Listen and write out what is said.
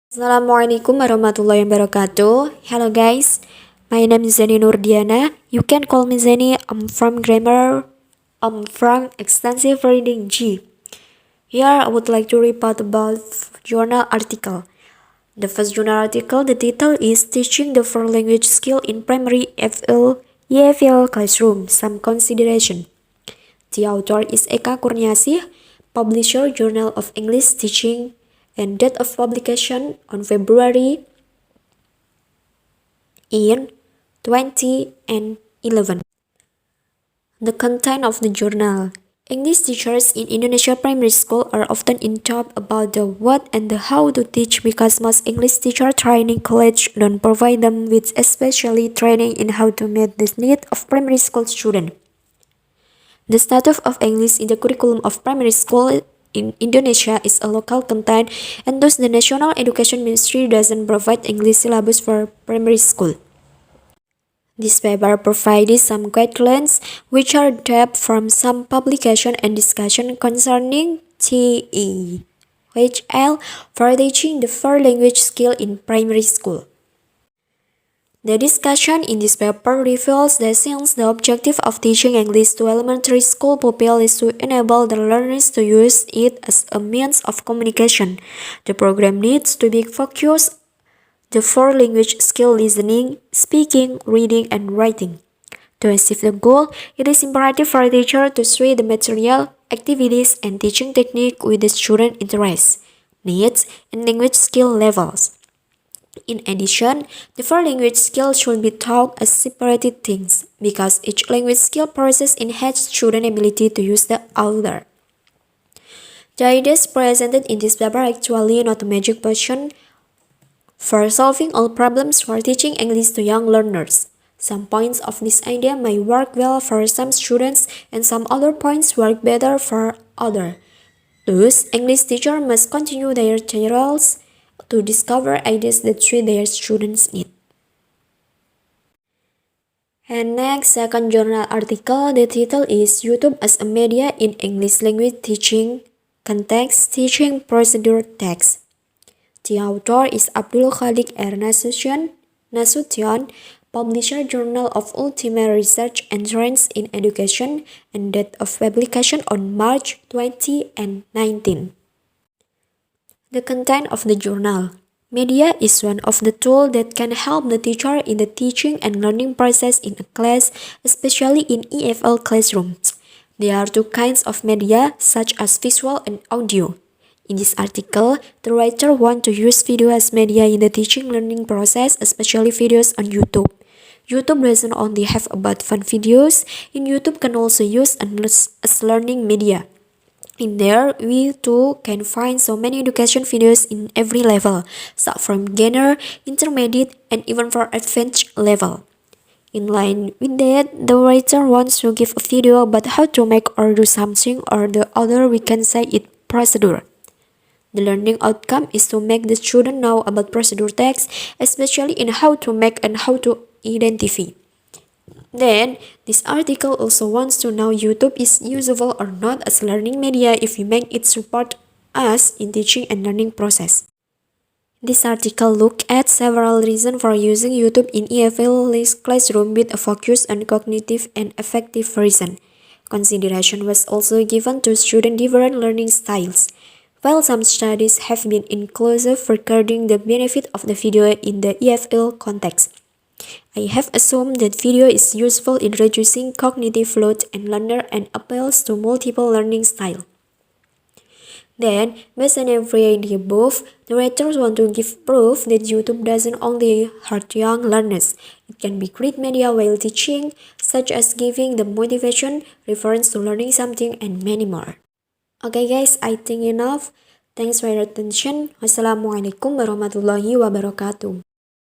Assalamualaikum warahmatullahi wabarakatuh. Hello guys, my name is Zeni Nurdiana. You can call me Zeni. I'm from grammar. I'm from extensive reading G. Here I would like to report about journal article. The first journal article, the title is Teaching the Foreign Language Skill in Primary EFL Classroom. Some consideration. The author is Eka Kurniasih, publisher Journal of English Teaching, and date of publication on February in 2011. The content of the journal. English teachers in Indonesia primary school are often in doubt about the what and the how to teach because most English teacher training college don't provide them with especially training in how to meet the needs of primary school students. The status of English in the curriculum of primary school in Indonesia is a local content, and thus the National Education Ministry doesn't provide English syllabus for primary school. This paper provided some guidelines which are derived from some publication and discussion concerning TEHL for teaching the foreign language skill in primary school. The discussion in this paper reveals that since the objective of teaching English to elementary school pupils is to enable the learners to use it as a means of communication, the program needs to be focused the four language skill listening, speaking, reading, and writing. To achieve the goal, it is imperative for a teacher to switch the material, activities, and teaching technique with the student interests, needs, and language skill levels. In addition, the four language skills should be taught as separated things because each language skill process enhances student ability to use the other. The ideas presented in this paper are actually not a magic potion for solving all problems for teaching English to young learners. Some points of this idea may work well for some students and some other points work better for others. Thus, English teachers must continue their trials to discover ideas that suit their students' needs. And next, second journal article, the title is YouTube as a Media in English Language Teaching Context Teaching Procedure Text. The author is Abdul Khalik R. Nasution, publisher Journal of Ultimate Research and Trends in Education, and date of publication on March 2019. The content of the journal. Media is one of the tools that can help the teacher in the teaching and learning process in a class, especially in EFL classrooms. There are two kinds of media, such as visual and audio. In this article, the writer wants to use video as media in the teaching learning process, especially videos on YouTube. YouTube doesn't only have about fun videos, in YouTube can also use as learning media. In there, we too can find so many education videos in every level, start from beginner, intermediate, and even for advanced level. In line with that, the writer wants to give a video about how to make or do something, or the other we can say it procedure. The learning outcome is to make the student know about procedure text, especially in how to make and how to identify. Then, this article also wants to know YouTube is usable or not as learning media if we make it support us in teaching and learning process. This article looked at several reasons for using YouTube in EFL classroom with a focus on cognitive and effective reason. Consideration was also given to student different learning styles. While some studies have been inclusive regarding the benefit of the video in the EFL context, I have assumed that video is useful in reducing cognitive load and learner and appeals to multiple learning styles. Then, based on every idea above, the writers want to give proof that YouTube doesn't only hurt young learners. It can be great media while teaching, such as giving them motivation, reference to learning something, and many more. Okay guys, I think enough. Thanks for your attention. Wassalamualaikum warahmatullahi wabarakatuh.